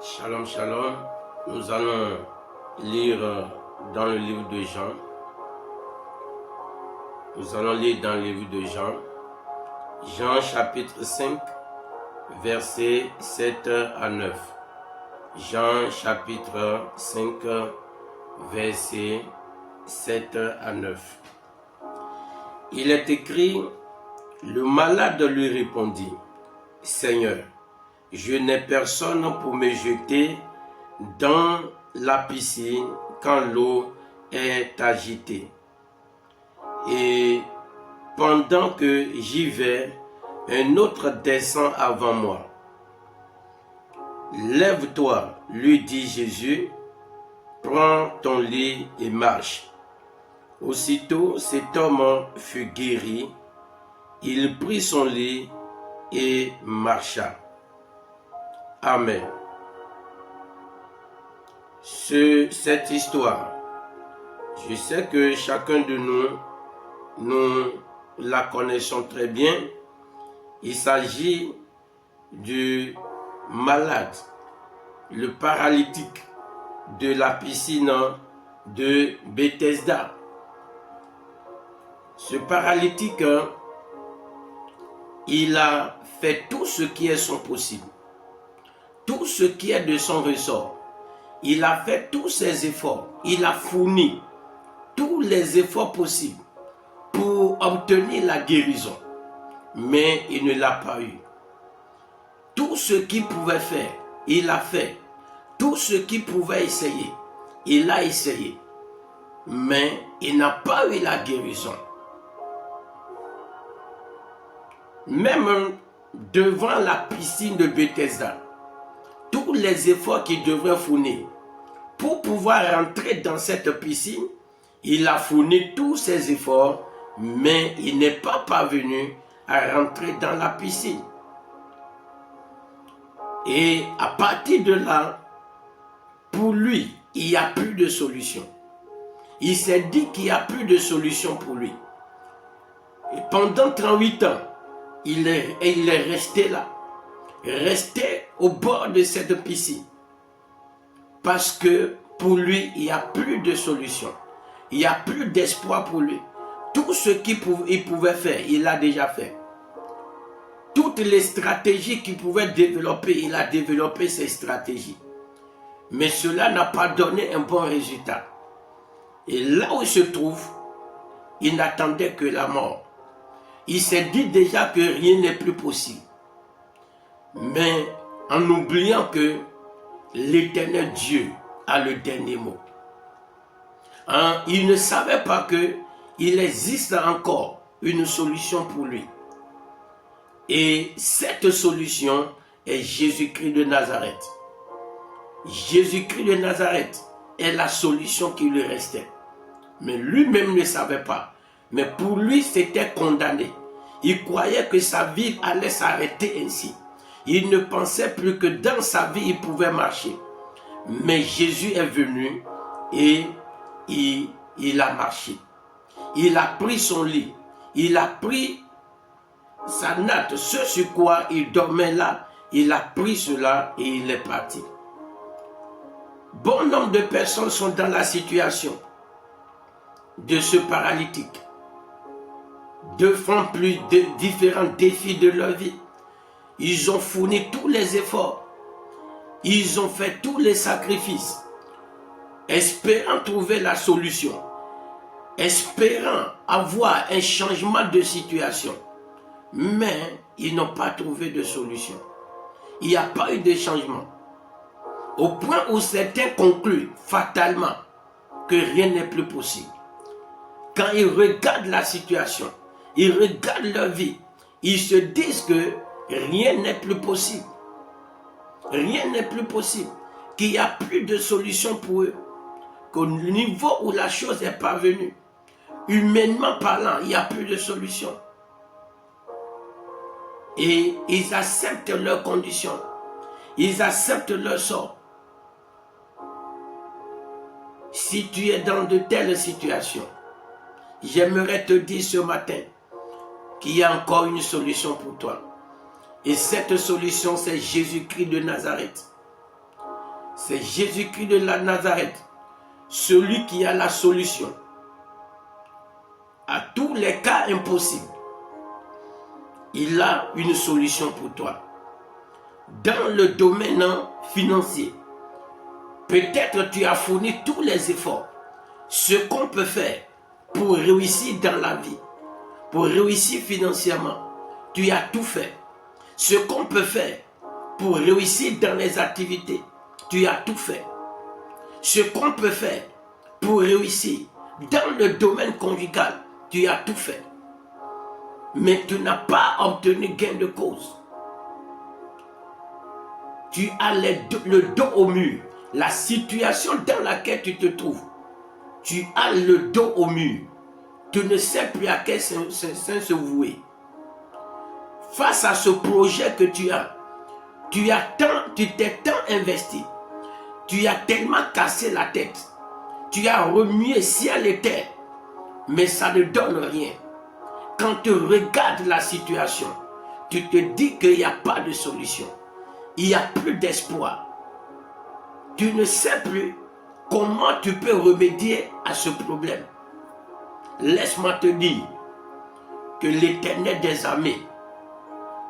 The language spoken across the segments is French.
Shalom, shalom. Nous allons lire dans le livre de Jean. Nous allons lire dans le livre de Jean. Jean chapitre 5, versets 7 à 9. Jean chapitre 5, versets 7 à 9. Il est écrit, le malade lui répondit, Seigneur, je n'ai personne pour me jeter dans la piscine quand l'eau est agitée. Et pendant que j'y vais, un autre descend avant moi. Lève-toi, lui dit Jésus, prends ton lit et marche. Aussitôt cet homme fut guéri, il prit son lit et marcha. Amen. Cette histoire, je sais que chacun de nous la connaissons très bien. Il s'agit du malade, le paralytique de la piscine de Bethesda. Ce paralytique, il a fait tout ce qui est son possible. Tout ce qui est de son ressort. Il a fait tous ses efforts. Il a fourni tous les efforts possibles pour obtenir la guérison. Mais il ne l'a pas eu. Tout ce qu'il pouvait faire, il a fait. Tout ce qu'il pouvait essayer, il a essayé. Mais il n'a pas eu la guérison. Même devant la piscine de Bethesda, tous les efforts qu'il devrait fournir pour pouvoir rentrer dans cette piscine, il a fourni tous ses efforts, mais il n'est pas parvenu à rentrer dans la piscine. Et à partir de là, pour lui, il n'y a plus de solution. Il s'est dit qu'il n'y a plus de solution pour lui. Et pendant 38 ans, il est resté là. Resté au bord de cette piscine. Parce que pour lui, il n'y a plus de solution. Il n'y a plus d'espoir pour lui. Tout ce qu'il pouvait faire, il l'a déjà fait. Toutes les stratégies qu'il pouvait développer, il a développé ces stratégies. Mais cela n'a pas donné un bon résultat. Et là où il se trouve, il n'attendait que la mort. Il s'est dit déjà que rien n'est plus possible. Mais en oubliant que l'Éternel Dieu a le dernier mot. Il ne savait pas qu'il existe encore une solution pour lui. Et cette solution est Jésus-Christ de Nazareth. Jésus-Christ de Nazareth est la solution qui lui restait. Mais lui-même ne savait pas. Mais pour lui, c'était condamné. Il croyait que sa vie allait s'arrêter ainsi. Il ne pensait plus que dans sa vie, il pouvait marcher. Mais Jésus est venu et il a marché. Il a pris son lit. Il a pris sa natte, ce sur quoi il dormait là. Il a pris cela et il est parti. Bon nombre de personnes sont dans la situation de ce paralytique. Devant plus de différents défis de leur vie. Ils ont fourni tous les efforts. Ils ont fait tous les sacrifices. Espérant trouver la solution. Espérant avoir un changement de situation. Mais ils n'ont pas trouvé de solution. Il n'y a pas eu de changement. Au point où certains concluent fatalement que rien n'est plus possible. Quand ils regardent la situation, ils regardent leur vie, ils se disent que rien n'est plus possible. Rien n'est plus possible. Qu'il n'y a plus de solution pour eux. Qu'au niveau où la chose est parvenue, humainement parlant, il n'y a plus de solution. Et ils acceptent leurs conditions. Ils acceptent leur sort. Si tu es dans de telles situations, j'aimerais te dire ce matin qu'il y a encore une solution pour toi. Et cette solution, c'est Jésus-Christ de Nazareth. C'est Jésus-Christ de la Nazareth, celui qui a la solution à tous les cas impossibles. Il a une solution pour toi. Dans le domaine financier, peut-être tu as fourni tous les efforts. Ce qu'on peut faire pour réussir dans la vie, pour réussir financièrement, tu as tout fait. Ce qu'on peut faire pour réussir dans les activités, tu as tout fait. Ce qu'on peut faire pour réussir dans le domaine conjugal, tu as tout fait. Mais tu n'as pas obtenu gain de cause. Tu as le dos au mur. La situation dans laquelle tu te trouves, tu as le dos au mur. Tu ne sais plus à quel sens se vouer. Face à ce projet que tu t'es tant investi. Tu as tellement cassé la tête. Tu as remué ciel et terre. Mais ça ne donne rien. Quand tu regardes la situation, tu te dis qu'il n'y a pas de solution. Il n'y a plus d'espoir. Tu ne sais plus comment tu peux remédier à ce problème. Laisse-moi te dire que l'Éternel des armées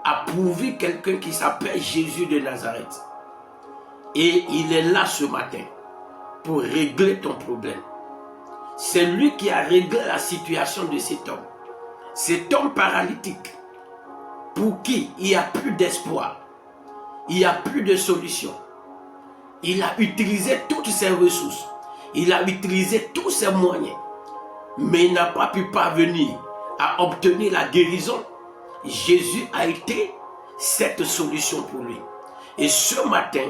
a pourvu quelqu'un qui s'appelle Jésus de Nazareth. Et il est là ce matin pour régler ton problème. C'est lui qui a réglé la situation de cet homme. Cet homme paralytique, pour qui il n'y a plus d'espoir, il n'y a plus de solution. Il a utilisé toutes ses ressources, il a utilisé tous ses moyens, mais il n'a pas pu parvenir à obtenir la guérison. Jésus a été cette solution pour lui. Et ce matin,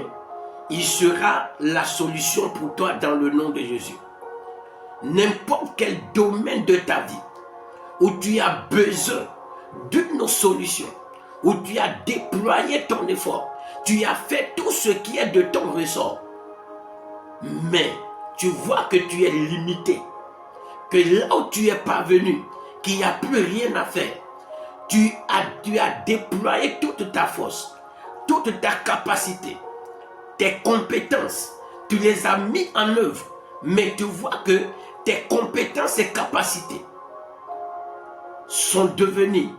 il sera la solution pour toi dans le nom de Jésus. N'importe quel domaine de ta vie où tu as besoin d'une solution, où tu as déployé ton effort, tu as fait tout ce qui est de ton ressort, mais tu vois que tu es limité, que là où tu es parvenu, qu'il n'y a plus rien à faire, tu as déployé toute ta force, toute ta capacité, tes compétences, tu les as mis en œuvre, mais tu vois que tes compétences et capacités sont devenues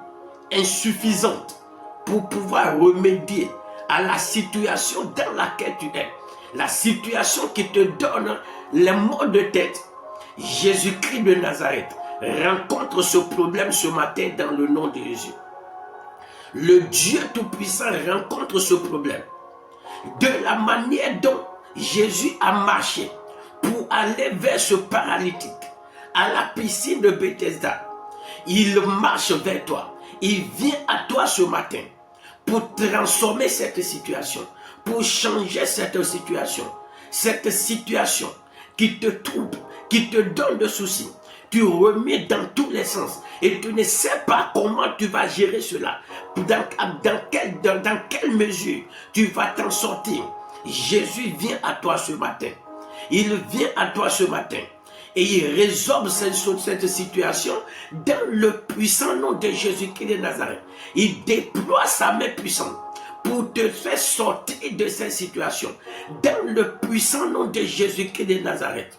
insuffisantes pour pouvoir remédier à la situation dans laquelle tu es. La situation qui te donne les maux de tête. Jésus-Christ de Nazareth rencontre ce problème ce matin dans le nom de Jésus. Le Dieu Tout-Puissant rencontre ce problème. De la manière dont Jésus a marché pour aller vers ce paralytique à la piscine de Bethesda, il marche vers toi. Il vient à toi ce matin pour transformer cette situation, pour changer cette situation qui te trouble, qui te donne des soucis. Tu remets dans tous les sens et tu ne sais pas comment tu vas gérer cela. Dans quelle mesure tu vas t'en sortir. Jésus vient à toi ce matin. Il vient à toi ce matin. Et il résorbe cette situation dans le puissant nom de Jésus-Christ de Nazareth. Il déploie sa main puissante pour te faire sortir de cette situation dans le puissant nom de Jésus-Christ de Nazareth.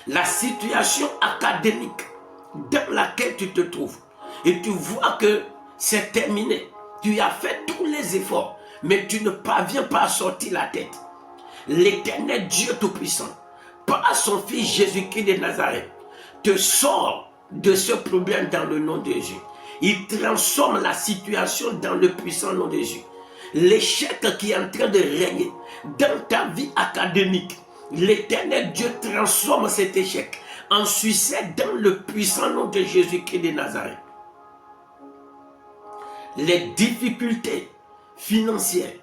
La situation académique dans laquelle tu te trouves et tu vois que c'est terminé. Tu as fait tous les efforts, mais tu ne parviens pas à sortir la tête. L'Éternel Dieu Tout-Puissant, par son Fils Jésus-Christ de Nazareth, te sort de ce problème dans le nom de Jésus. Il transforme la situation dans le puissant nom de Jésus. L'échec qui est en train de régner dans ta vie académique, l'Éternel Dieu transforme cet échec en succès dans le puissant nom de Jésus-Christ de Nazareth. Les difficultés financières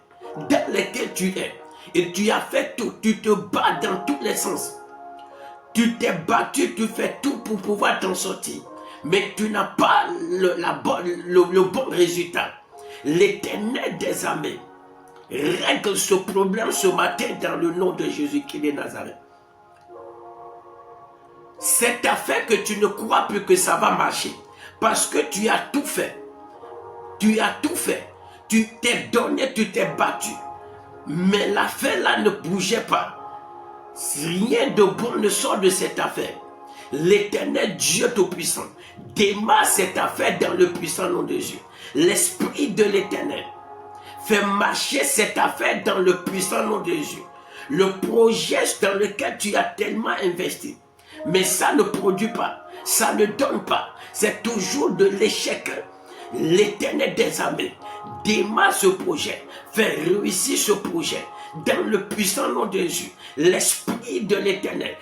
dans lesquelles tu es, et tu as fait tout, tu te bats dans tous les sens. Tu t'es battu, tu fais tout pour pouvoir t'en sortir. Mais tu n'as pas le bon résultat. L'Éternel des armées règle ce problème ce matin dans le nom de Jésus-Christ de Nazareth. C'est affaire que tu ne crois plus que ça va marcher. Parce que tu as tout fait. Tu as tout fait. Tu t'es donné, tu t'es battu. Mais l'affaire là ne bougeait pas. Rien de bon ne sort de cette affaire. L'Éternel Dieu Tout-Puissant démarre cette affaire dans le puissant nom de Jésus. L'Esprit de l'Éternel fait marcher cette affaire dans le puissant nom de Jésus. Le projet dans lequel tu as tellement investi, mais ça ne produit pas, ça ne donne pas, c'est toujours de l'échec. L'Éternel des armées démarre ce projet, fait réussir ce projet dans le puissant nom de Jésus. L'Esprit de l'Éternel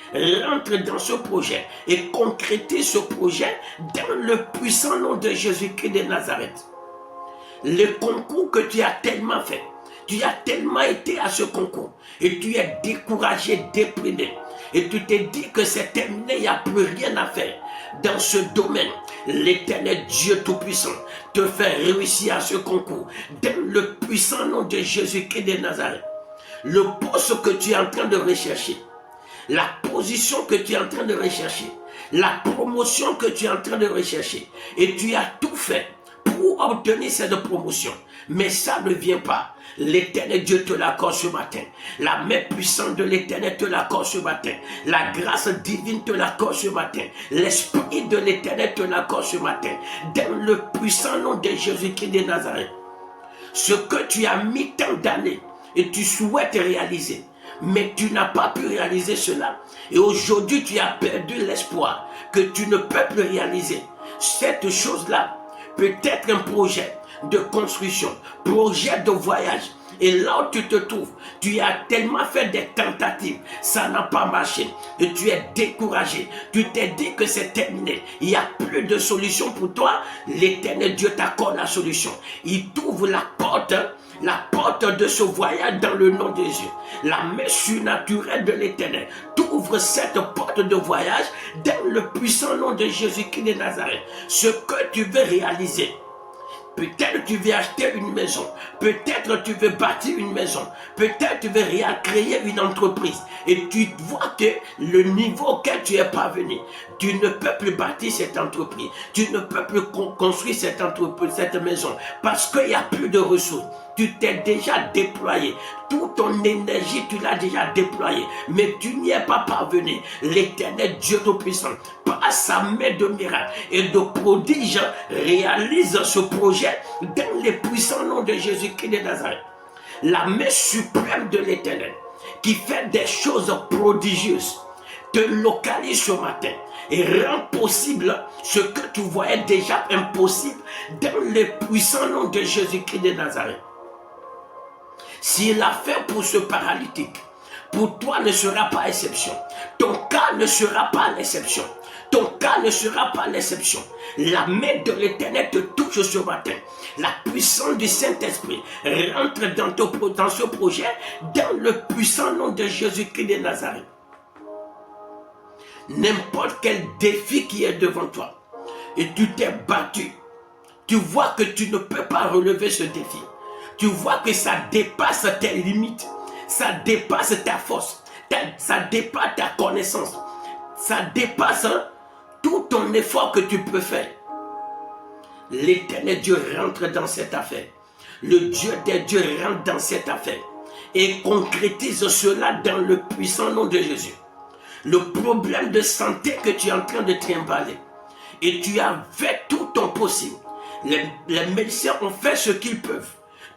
rentre dans ce projet et concrétise ce projet dans le puissant nom de Jésus-Christ de Nazareth. Le concours que tu as tellement fait, tu as tellement été à ce concours et tu es découragé, déprimé et tu t'es dit que c'est terminé, il n'y a plus rien à faire dans ce domaine. L'Éternel Dieu Tout-Puissant te fait réussir à ce concours dans le puissant nom de Jésus-Christ de Nazareth. Le poste que tu es en train de rechercher, la position que tu es en train de rechercher, la promotion que tu es en train de rechercher, et tu as tout fait pour obtenir cette promotion, mais ça ne vient pas. L'Éternel Dieu te l'accorde ce matin. La main puissante de l'Éternel te l'accorde ce matin. La grâce divine te l'accorde ce matin. L'Esprit de l'Éternel te l'accorde ce matin. Dans le puissant nom de Jésus-Christ de Nazareth. Ce que tu as mis tant d'années et tu souhaites réaliser, mais tu n'as pas pu réaliser cela. Et aujourd'hui, tu as perdu l'espoir que tu ne peux plus réaliser. Cette chose-là peut être un projet de construction, projet de voyage. Et là où tu te trouves, tu as tellement fait des tentatives, ça n'a pas marché. Et tu es découragé. Tu t'es dit que c'est terminé. Il n'y a plus de solution pour toi. L'Éternel Dieu t'accorde la solution. Il t'ouvre la porte de ce voyage dans le nom de Jésus. La main surnaturelle de l'Éternel t'ouvre cette porte de voyage dans le puissant nom de Jésus-Christ de Nazareth. Ce que tu veux réaliser, peut-être tu veux acheter une maison, peut-être tu veux bâtir une maison, peut-être tu veux créer une entreprise et tu vois que le niveau auquel tu es parvenu, tu ne peux plus bâtir cette entreprise, tu ne peux plus construire cette entreprise, cette maison parce qu'il n'y a plus de ressources. Tu t'es déjà déployé, toute ton énergie tu l'as déjà déployée, mais tu n'y es pas parvenu. L'Éternel Dieu Tout-Puissant, par sa main de miracle et de prodige, réalise ce projet dans les puissants noms de Jésus-Christ de Nazareth. La main suprême de l'Éternel qui fait des choses prodigieuses te localise ce matin et rend possible ce que tu voyais déjà impossible dans les puissants noms de Jésus-Christ de Nazareth. S'il a fait pour ce paralytique, pour toi ne sera pas exception. Ton cas ne sera pas l'exception. Ton cas ne sera pas l'exception. La main de l'Éternel te touche ce matin. La puissance du Saint-Esprit rentre dans ce projet dans le puissant nom de Jésus-Christ de Nazareth. N'importe quel défi qui est devant toi et tu t'es battu, tu vois que tu ne peux pas relever ce défi. Tu vois que ça dépasse tes limites, ça dépasse ta force, ça dépasse ta connaissance, ça dépasse tout ton effort que tu peux faire. L'Éternel Dieu rentre dans cette affaire. Le Dieu des dieux rentre dans cette affaire et concrétise cela dans le puissant nom de Jésus. Le problème de santé que tu es en train de trimballer et tu as fait tout ton possible. Les médecins ont fait ce qu'ils peuvent.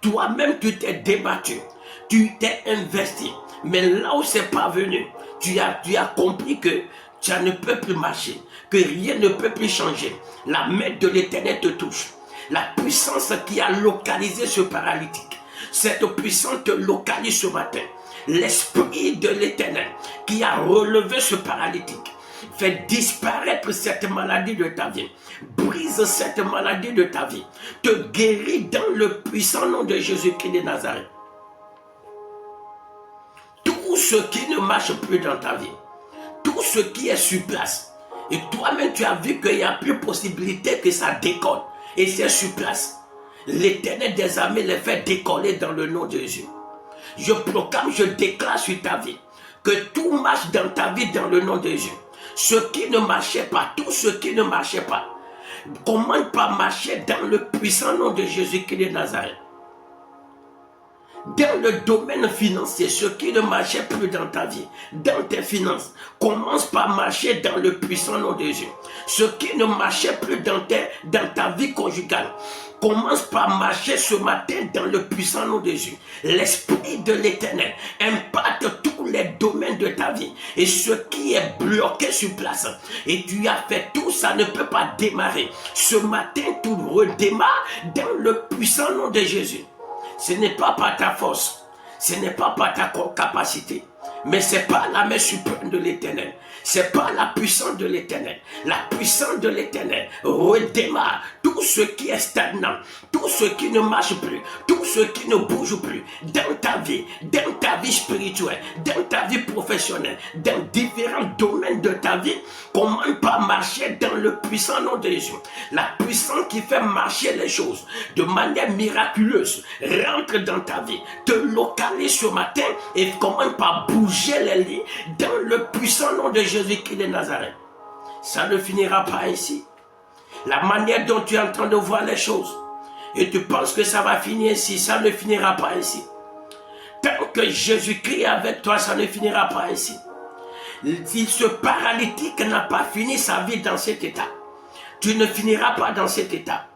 Toi-même, tu t'es débattu, tu t'es investi. Mais là où c'est pas venu, tu as compris que ça ne peut plus marcher, que rien ne peut plus changer. La main de l'Éternel te touche. La puissance qui a localisé ce paralytique, cette puissance te localise ce matin. L'Esprit de l'Éternel qui a relevé ce paralytique fait disparaître cette maladie de ta vie, brise cette maladie de ta vie, te guérit dans le puissant nom de Jésus-Christ de Nazareth. Tout ce qui ne marche plus dans ta vie, tout ce qui est sur place, et toi-même tu as vu qu'il n'y a plus possibilité que ça décolle, et c'est sur place. L'Éternel des armées les fait décoller dans le nom de Jésus. Je proclame, je déclare sur ta vie que tout marche dans ta vie dans le nom de Jésus. Ce qui ne marchait pas, tout ce qui ne marchait pas, commence par marcher dans le puissant nom de Jésus-Christ de Nazareth. Dans le domaine financier, ce qui ne marchait plus dans ta vie, dans tes finances, commence par marcher dans le puissant nom de Jésus. Ce qui ne marchait plus dans ta vie conjugale, commence par marcher ce matin dans le puissant nom de Jésus. L'Esprit de l'Éternel impacte tous les domaines de ta vie. Et ce qui est bloqué sur place, et tu as fait tout, ça ne peut pas démarrer. Ce matin, tout redémarre dans le puissant nom de Jésus. Ce n'est pas par ta force, ce n'est pas par ta capacité, mais c'est par la main suprême de l'Éternel. C'est par la puissance de l'Éternel. La puissance de l'Éternel redémarre tout ce qui est stagnant, tout ce qui ne marche plus, tout ce qui ne bouge plus dans ta vie spirituelle, dans ta vie professionnelle, dans différents domaines de ta vie. Commence par marcher dans le puissant nom de Jésus. La puissance qui fait marcher les choses de manière miraculeuse rentre dans ta vie, te localise ce matin et commence par bouger les lits dans le puissant nom de Jésus-Christ de Nazareth. Ça ne finira pas ainsi. La manière dont tu es en train de voir les choses et tu penses que ça va finir ainsi, ça ne finira pas ainsi. Tant que Jésus-Christ est avec toi, ça ne finira pas ainsi. Si ce paralytique n'a pas fini sa vie dans cet état, tu ne finiras pas dans cet état.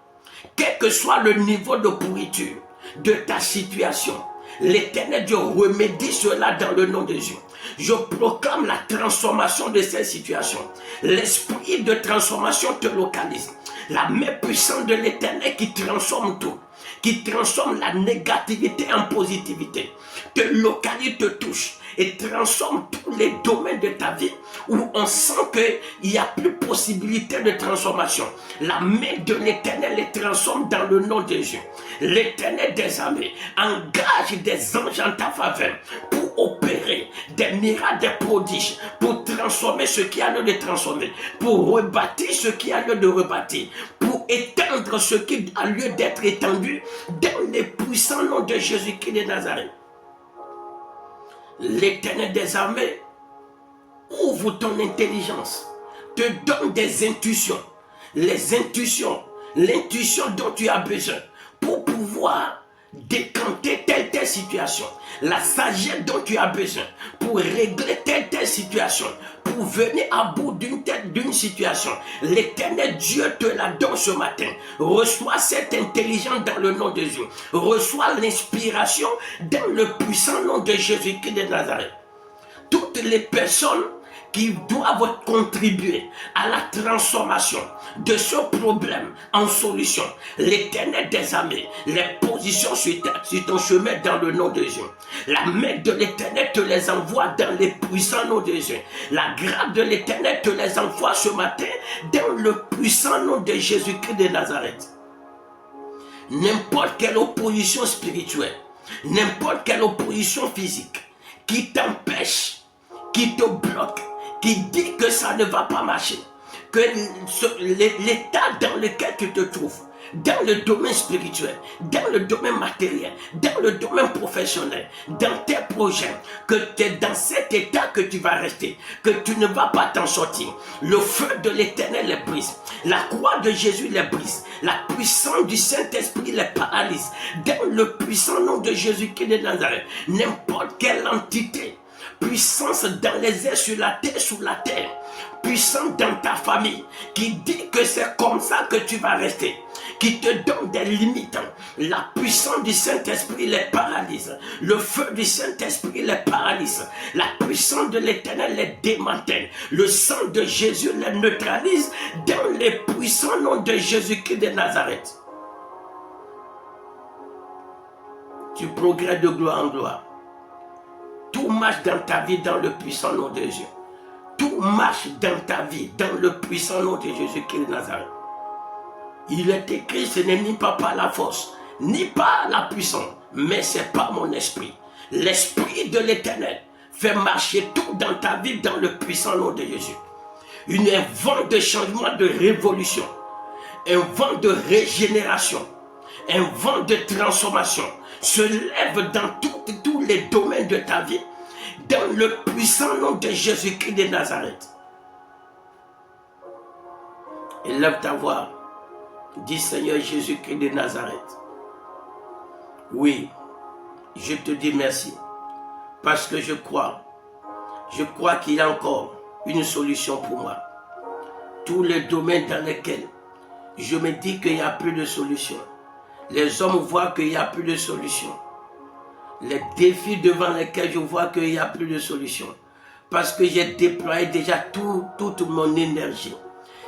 Quel que soit le niveau de pourriture de ta situation, l'Éternel Dieu remédie cela dans le nom de Jésus. Je proclame la transformation de cette situation. L'esprit de transformation te localise. La main puissante de l'Éternel qui transforme tout, qui transforme la négativité en positivité, te localise, te touche et transforme tous les domaines de ta vie où on sent qu'il n'y a plus possibilité de transformation. La main de l'Éternel les transforme dans le nom de Jésus. L'Éternel des armées engage des anges en ta faveur pour opérer des miracles, des prodiges, pour transformer ce qui a lieu de transformer, pour rebâtir ce qui a lieu de rebâtir, pour étendre ce qui a lieu d'être étendu dans les puissants noms de Jésus-Christ de Nazareth. L'Éternel des armées ouvre ton intelligence, te donne des intuitions, les intuitions, l'intuition dont tu as besoin pour pouvoir décanter telle situation, la sagesse dont tu as besoin pour régler telle situation, pour venir à bout d'une situation. L'Éternel Dieu te la donne ce matin. Reçois cette intelligence dans le nom de Jésus. Reçois l'inspiration dans le puissant nom de Jésus-Christ de Nazareth. Toutes les personnes qui doivent contribuer à la transformation de ce problème en solution, l'Éternel des armées les positions sur ton chemin dans le nom de Jésus. La main de l'Éternel te les envoie dans les puissants noms de Jésus. La grâce de l'Éternel te les envoie ce matin dans le puissant nom de Jésus-Christ de Nazareth. N'importe quelle opposition spirituelle, n'importe quelle opposition physique qui t'empêche, qui te bloque, qui dit que ça ne va pas marcher, que l'état dans lequel tu te trouves, dans le domaine spirituel, dans le domaine matériel, dans le domaine professionnel, dans tes projets, que tu es dans cet état que tu vas rester, que tu ne vas pas t'en sortir. Le feu de l'Éternel les brise, la croix de Jésus les brise, la puissance du Saint-Esprit les paralyse. Dans le puissant nom de Jésus-Christ de Nazareth, n'importe quelle entité, puissance dans les airs, sur la terre, sous la terre, puissance dans ta famille, qui dit que c'est comme ça que tu vas rester, qui te donne des limites, la puissance du Saint-Esprit les paralyse, le feu du Saint-Esprit les paralyse, la puissance de l'Éternel les démantèle, le sang de Jésus les neutralise dans les puissants noms de Jésus-Christ de Nazareth. Tu progresses de gloire en gloire. Tout marche dans ta vie dans le puissant nom de Jésus. Tout marche dans ta vie dans le puissant nom de Jésus-Christ de Nazareth. Il est écrit, ce n'est ni pas par la force, ni par la puissance, mais c'est par mon esprit. L'esprit de l'Éternel fait marcher tout dans ta vie dans le puissant nom de Jésus. Un vent de changement, de révolution, un vent de régénération, un vent de transformation se lève dans tous les domaines de ta vie, dans le puissant nom de Jésus-Christ de Nazareth. Élève ta voix, dis Seigneur Jésus-Christ de Nazareth. Oui, je te dis merci. Parce que je crois qu'il y a encore une solution pour moi. Tous les domaines dans lesquels je me dis qu'il n'y a plus de solution. Les hommes voient qu'il n'y a plus de solution. Les défis devant lesquels je vois qu'il n'y a plus de solution. Parce que j'ai déployé déjà toute mon énergie.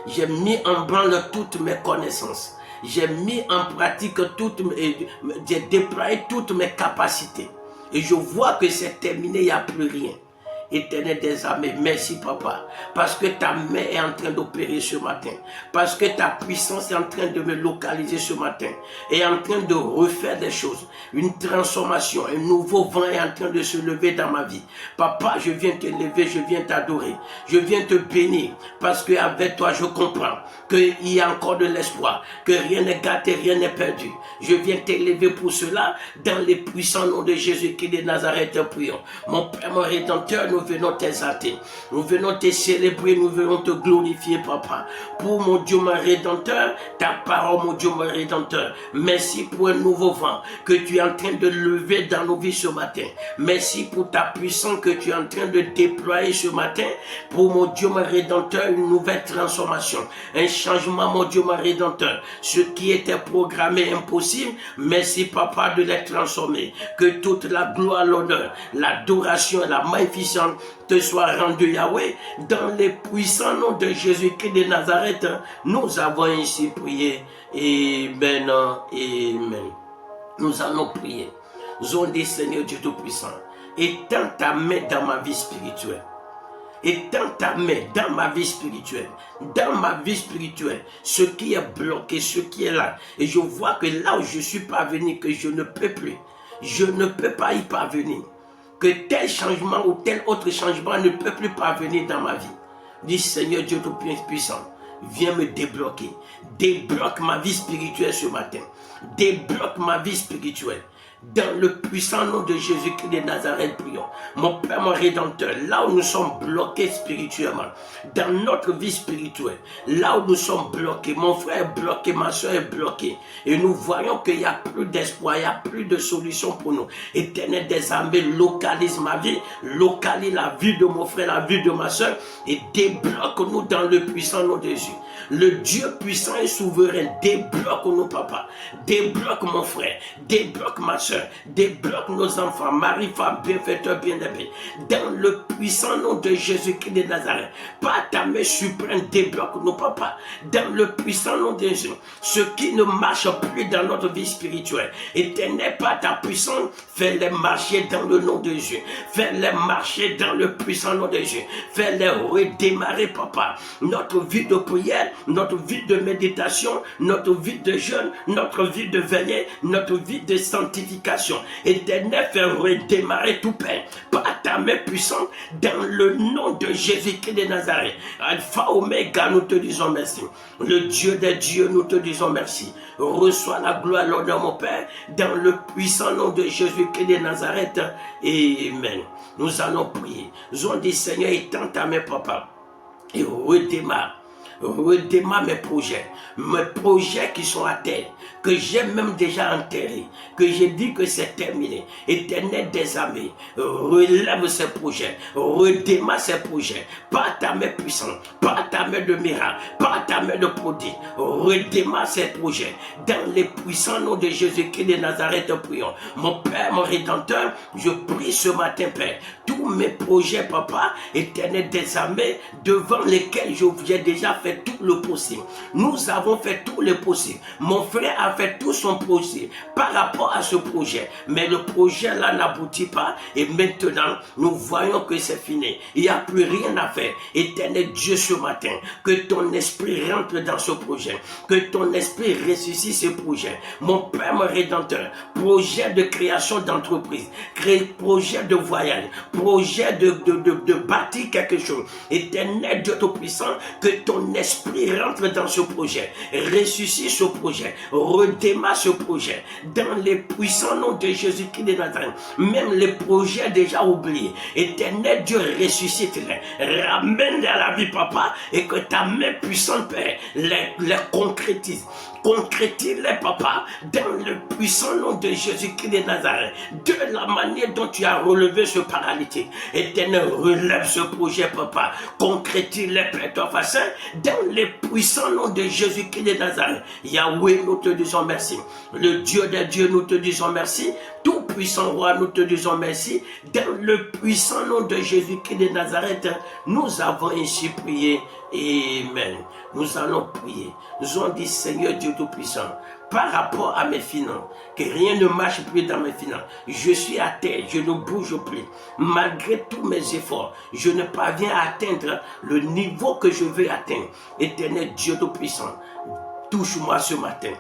J'ai mis en branle toutes mes connaissances. J'ai mis en pratique j'ai déployé toutes mes capacités. Et je vois que c'est terminé, il n'y a plus rien. Éternel des armées, merci papa, parce que ta main est en train d'opérer ce matin, parce que ta puissance est en train de me localiser ce matin, et en train de refaire des choses, une transformation, un nouveau vent est en train de se lever dans ma vie. Papa, je viens te lever, je viens t'adorer, je viens te bénir, parce qu'avec toi je comprends qu'il y a encore de l'espoir, que rien n'est gâté, rien n'est perdu. Je viens t'élever pour cela, dans les puissants noms de Jésus-Christ de Nazareth, prions. Mon Père, mon Rédempteur, nous venons t'exalter, nous venons te célébrer, nous venons te glorifier, papa. Pour mon Dieu, mon Rédempteur, ta parole, mon Dieu, mon Rédempteur. Merci pour un nouveau vent que tu es en train de lever dans nos vies ce matin. Merci pour ta puissance que tu es en train de déployer ce matin. Pour mon Dieu, mon Rédempteur, une nouvelle transformation, un changement, mon Dieu, mon Rédempteur. Ce qui était programmé impossible, merci, papa, de les transformer. Que toute la gloire, l'honneur, l'adoration et la magnificence te soit rendue, Yahweh, dans les puissants noms de Jésus-Christ de Nazareth. Nous avons ainsi prié. Amen. Amen. Nous allons prier. Nous allons dire, Seigneur Dieu Tout-Puissant, étends ta main dans ma vie spirituelle. Étends ta main dans ma vie spirituelle. Dans ma vie spirituelle, ce qui est bloqué, ce qui est là. Et je vois que là où je suis parvenu, que je ne peux plus. Je ne peux pas y parvenir. Que tel changement ou tel autre changement ne peut plus parvenir dans ma vie. Dis, Seigneur Dieu Tout-Puissant, viens me débloquer. Débloque ma vie spirituelle ce matin. Débloque ma vie spirituelle. Dans le puissant nom de Jésus-Christ de Nazareth, prions. Mon Père, mon Rédempteur, là où nous sommes bloqués spirituellement, dans notre vie spirituelle, là où nous sommes bloqués, mon frère est bloqué, ma soeur est bloquée, et nous voyons qu'il n'y a plus d'espoir, il n'y a plus de solution pour nous. Éternel des armées, localise ma vie, localise la vie de mon frère, la vie de ma soeur, et débloque-nous dans le puissant nom de Jésus. Le Dieu puissant et souverain, débloque-nous, papa. Débloque mon frère, débloque ma soeur, débloque nos enfants, mari, femme, bienfaiteur, bien-aimé. Dans le puissant nom de Jésus-Christ de Nazareth, par ta main suprême, débloque-nous, papa. Dans le puissant nom de Jésus, ce qui ne marche plus dans notre vie spirituelle, éternel, par ta puissance, fais-les marcher dans le nom de Jésus. Fais-les marcher dans le puissant nom de Jésus. Fais-les redémarrer, papa. Notre vie de prière, notre vie de méditation, notre vie de jeûne, notre vie de veillée, notre vie de sanctification. Éternel, fais redémarrer tout Père par ta main puissante dans le nom de Jésus-Christ de Nazareth. Alpha, Oméga, nous te disons merci. Le Dieu des dieux, nous te disons merci. Reçois la gloire, l'honneur, mon Père, dans le puissant nom de Jésus-Christ de Nazareth. Amen. Nous allons prier. Nous allons dire, Seigneur, étends ta main, papa, et redémarre mes projets qui sont à terre, que j'ai même déjà enterrés, que j'ai dit que c'est terminé. Éternel des armées, relève ces projets, redémarre ces projets, par ta main puissante, par ta main de miracle, par ta main de prodige, redémarre ces projets, dans les puissants noms de Jésus-Christ de Nazareth, prions. Mon Père, mon Rédempteur, je prie ce matin, Père, tous mes projets, papa, éternel des armées, devant lesquels j'ai déjà fait tout le possible. Nous avons fait tout le possible. Mon frère a fait tout son possible par rapport à ce projet. Mais le projet là n'aboutit pas. Et maintenant, nous voyons que c'est fini. Il n'y a plus rien à faire. Éternel Dieu, ce matin, que ton esprit rentre dans ce projet. Que ton esprit ressuscite ce projet. Mon Père, mon Rédempteur, projet de création d'entreprise, projet de voyage, projet de bâtir quelque chose. Éternel Dieu Tout-Puissant, que ton esprit rentre dans ce projet, ressuscite ce projet, redémarre ce projet, dans les puissants noms de Jésus-Christ de Nazareth, même les projets déjà oubliés. Éternel Dieu, ressuscite-les, ramène-les à la vie, papa, et que ta main puissante, Père, les concrétise. Concrétise-les, papa, dans le puissant nom de Jésus-Christ de Nazareth. De la manière dont tu as relevé ce paralytique. Éternel, relève ce projet, papa. Concrétise-les, Père toi Saint, dans le puissant nom de Jésus-Christ de Nazareth. Yahweh, nous te disons merci. Le Dieu des dieux, nous te disons merci. Tout puissant roi, nous te disons merci. Dans le puissant nom de Jésus-Christ de Nazareth, nous avons ainsi prié. Amen. Nous allons prier. Nous allons dire, Seigneur Dieu Tout-Puissant, par rapport à mes finances, que rien ne marche plus dans mes finances. Je suis à terre, je ne bouge plus. Malgré tous mes efforts, je ne parviens à atteindre le niveau que je veux atteindre. Éternel Dieu Tout-Puissant, touche-moi ce matin.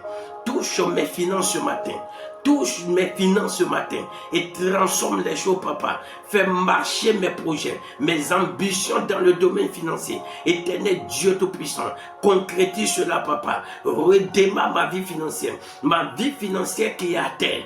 Touche mes finances ce matin. Touche mes finances ce matin et transforme les choses, papa. Fais marcher mes projets, mes ambitions dans le domaine financier. Éternel Dieu Tout-Puissant, concrétise cela, papa. Redémarre ma vie financière qui est à terre,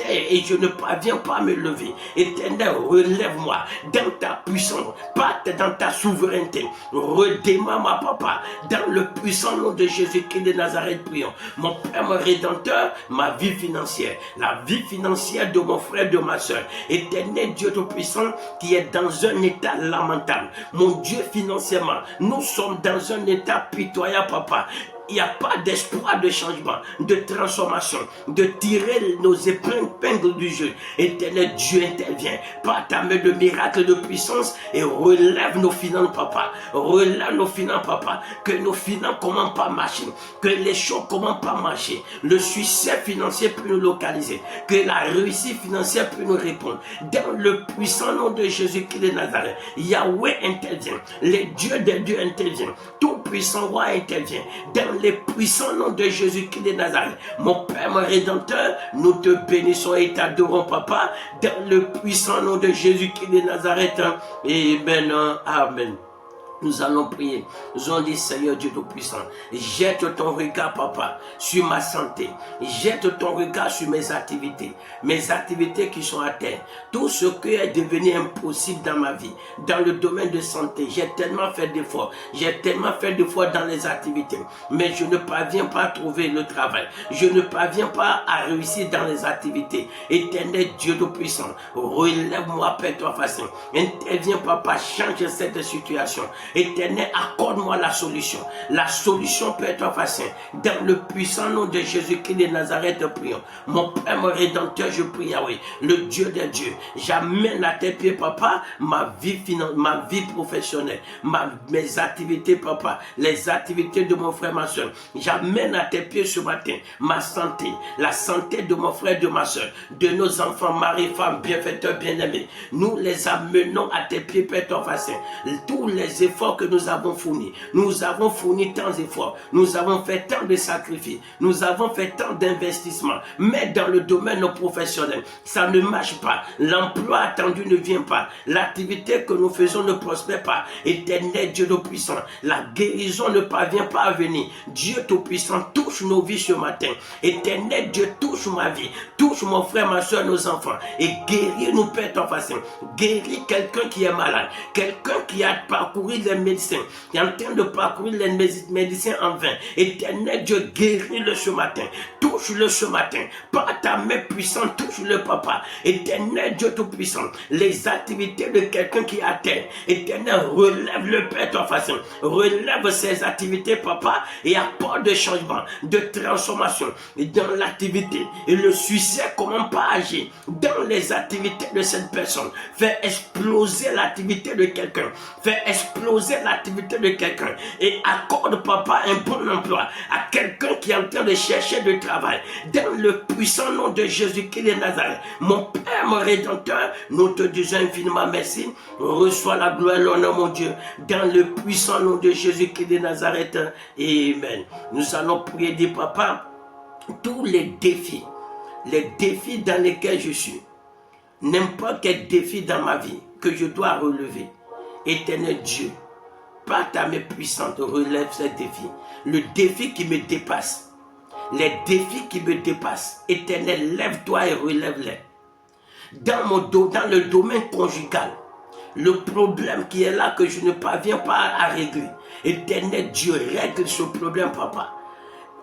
et je ne parviens pas à me lever. Éternel, relève-moi dans ta puissance, pas dans ta souveraineté. Redémarre-moi, papa, dans le puissant nom de Jésus-Christ de Nazareth, prions. Mon Père, mon Rédempteur, ma vie financière, la vie financière de mon frère, de ma soeur. Éternel Dieu Tout-Puissant, qui est dans un état lamentable. Mon Dieu, financièrement, nous sommes dans un état pitoyable, papa. Il n'y a pas d'espoir de changement, de transformation, de tirer nos épingles du jeu. Éternel Dieu, intervient par ta main de miracle, de puissance, et relève nos finances, papa. Relève nos finances, papa. Que nos finances commencent pas à marcher. Que les choses commencent pas à marcher. Le succès financier peut nous localiser. Que la réussite financière peut nous répondre. Dans le puissant nom de Jésus-Christ de Nazareth, Yahweh intervient. Les dieux des dieux interviennent. Tout puissant roi intervient. Dans les puissants noms de Jésus-Christ de Nazareth, mon Père, mon Rédempteur, nous te bénissons et t'adorons, papa, dans le puissant nom de Jésus-Christ de Nazareth. Amen. Amen. Nous allons prier. Nous allons dire, Seigneur Dieu Tout-Puissant, jette ton regard, papa, sur ma santé. Jette ton regard sur mes activités qui sont à terre. Tout ce qui est devenu impossible dans ma vie, dans le domaine de santé. J'ai tellement fait d'efforts. J'ai tellement fait d'efforts dans les activités. Mais je ne parviens pas à trouver le travail. Je ne parviens pas à réussir dans les activités. Éternel Dieu Tout-Puissant, relève-moi, Père toi Saint. Interviens, papa, change cette situation. Éternel, accorde-moi la solution. La solution, Père toi Saint. Dans le puissant nom de Jésus-Christ de Nazareth, prions. Mon Père, mon Rédempteur, je prie, Yahweh, le Dieu des dieux. J'amène à tes pieds, papa, ma vie professionnelle, mes activités, papa, les activités de mon frère, ma soeur. J'amène à tes pieds ce matin ma santé, la santé de mon frère, de ma soeur, de nos enfants, mari, femme, bienfaiteurs, bien-aimés. Nous les amenons à tes pieds, Père toi Saint. Tous les efforts que nous avons fournis. Nous avons fourni tant d'efforts. Nous avons fait tant de sacrifices. Nous avons fait tant d'investissements. Mais dans le domaine professionnel, ça ne marche pas. L'emploi attendu ne vient pas. L'activité que nous faisons ne prospère pas. Éternel Dieu Tout-Puissant, la guérison ne parvient pas à venir. Dieu Tout-Puissant, touche nos vies ce matin. Éternel Dieu, touche ma vie. Touche mon frère, ma soeur, nos enfants. Et guéris-nous, Père ton Saint. Guéris quelqu'un qui est malade. Quelqu'un qui a parcouru les médecins, qui est en train de parcourir les médecins en vain. Éternel Dieu, guéris-le ce matin. Touche-le ce matin. Par ta main puissante, touche-le, papa. Éternel Dieu Tout-Puissant, les activités de quelqu'un qui est à terre. Éternel, relève le Père ton Saint. Relève ses activités, papa, et apporte de changement, de transformation dans l'activité. Et le succès, comment pas agir dans les activités de cette personne. Fais exploser l'activité de quelqu'un. Fais exploser l'activité de quelqu'un. Et accorde, papa, un bon emploi à quelqu'un qui est en train de chercher du travail. Dans le puissant nom de Jésus-Christ de Nazareth. Mon Père, mon Rédempteur, nous te disons infiniment merci. Reçois la gloire et l'honneur, mon Dieu. Dans le puissant nom de Jésus-Christ de Nazareth. Amen. Nous allons prier, dit papa, tous les défis dans lesquels je suis, n'importe quel défi dans ma vie que je dois relever. Éternel Dieu, par ta main puissante, relève ces défis. Le défi qui me dépasse, les défis qui me dépassent. Éternel, lève-toi et relève-les. Dans le domaine conjugal, le problème qui est là que je ne parviens pas à régler. Éternel Dieu, règle ce problème, papa.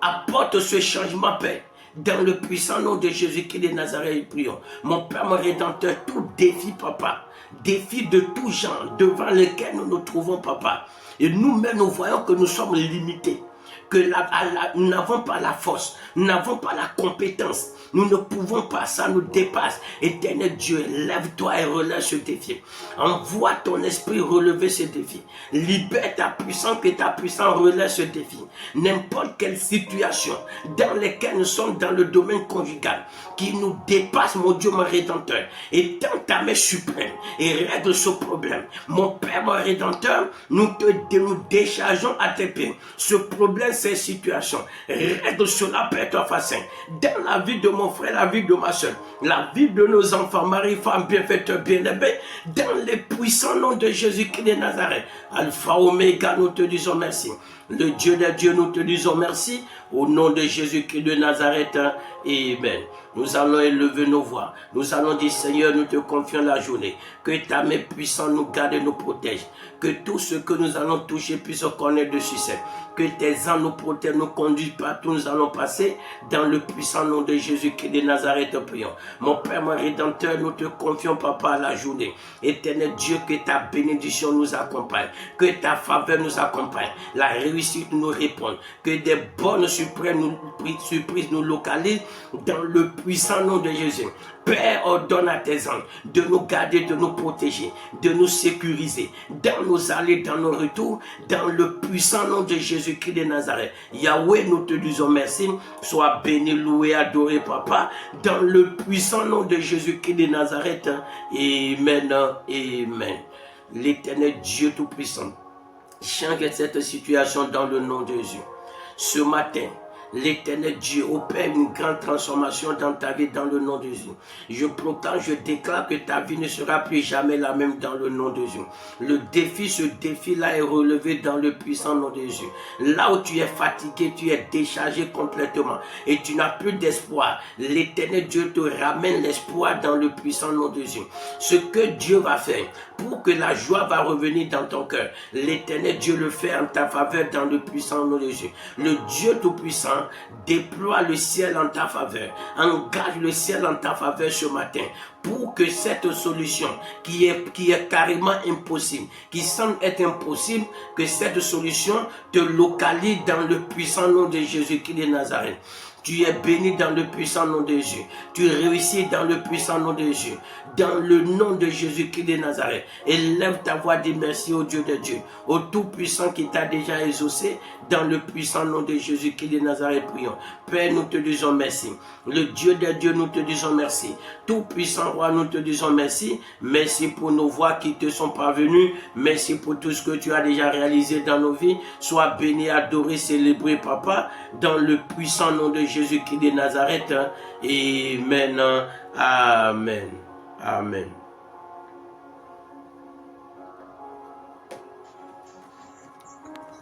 apporte ce changement, Père. Dans le puissant nom de Jésus-Christ de Nazareth, prions. Mon Père, mon Rédempteur, tout défi, Papa, défi de tout genre devant lequel nous nous trouvons, Papa. Et nous-mêmes, nous voyons que nous sommes limités, que nous n'avons pas la force, nous n'avons pas la compétence, nous ne pouvons pas, ça nous dépasse. Éternel Dieu, lève-toi et relève ce défi. Envoie ton esprit relever ce défi. Libère ta puissance, que ta puissance relève ce défi. N'importe quelle situation dans laquelle nous sommes dans le domaine conjugal, qui nous dépasse, mon Dieu, mon Rédempteur, étends ta main suprême et règle ce problème. Mon Père, mon Rédempteur, nous déchargeons à tes pieds ce problème, ces situations. Règle cela, Père, toi, Saint, dans la vie de mon frère, la vie de ma soeur, la vie de nos enfants, mari, femme, bienfaiteur, bien-aimé, dans les puissants noms de Jésus-Christ de Nazareth. Alpha, Oméga, nous te disons merci. Le Dieu des dieux, nous te disons merci. Au nom de Jésus-Christ de Nazareth, amen. Nous allons élever nos voix. Nous allons dire, Seigneur, nous te confions la journée. Que ta main puissante nous garde et nous protège. Que tout ce que nous allons toucher puisse connaître de succès. Que tes anges nous protègent, nous conduisent partout. Nous allons passer dans le puissant nom de Jésus-Christ de Nazareth, prions. Mon Père, mon Rédempteur, nous te confions, Papa, la journée. Éternel Dieu, que ta bénédiction nous accompagne. Que ta faveur nous accompagne. La réussite nous réponde. Que des bonnes surprises nous localisent dans le puissant nom de Jésus. Père, ordonne à tes anges de nous garder, de nous protéger, de nous sécuriser dans nos allées, dans nos retours, dans le puissant nom de Jésus-Christ de Nazareth. Yahweh, nous te disons merci. Sois béni, loué, adoré, Papa, dans le puissant nom de Jésus-Christ de Nazareth. Amen. Amen. L'Éternel Dieu Tout-Puissant, change cette situation dans le nom de Jésus. Ce matin, l'Éternel Dieu opère une grande transformation dans ta vie dans le nom de Jésus. Je proclame, je déclare que ta vie ne sera plus jamais la même dans le nom de Jésus. Le défi, ce défi-là est relevé dans le puissant nom de Jésus. Là où tu es fatigué, tu es déchargé complètement et tu n'as plus d'espoir. L'Éternel Dieu te ramène l'espoir dans le puissant nom de Jésus. Ce que Dieu va faire pour que la joie va revenir dans ton cœur, l'Éternel Dieu le fait en ta faveur dans le puissant nom de Jésus. Le Dieu Tout-Puissant déploie le ciel en ta faveur, engage le ciel en ta faveur ce matin pour que cette solution qui est carrément impossible, qui semble être impossible, que cette solution te localise dans le puissant nom de Jésus-Christ de Nazareth. Tu es béni dans le puissant nom de Jésus. Tu réussis dans le puissant nom de Jésus. Dans le nom de Jésus-Christ de Nazareth. Élève ta voix, dis merci au Dieu de Dieu, au Tout-Puissant qui t'a déjà exaucé. Dans le puissant nom de Jésus-Christ de Nazareth, prions. Père, nous te disons merci. Le Dieu des dieux, nous te disons merci. Tout-Puissant Roi, nous te disons merci. Merci pour nos voix qui te sont parvenues. Merci pour tout ce que tu as déjà réalisé dans nos vies. Sois béni, adoré, célébré, Papa, dans le puissant nom de Jésus-Christ de Nazareth. Amen. Amen. Amen.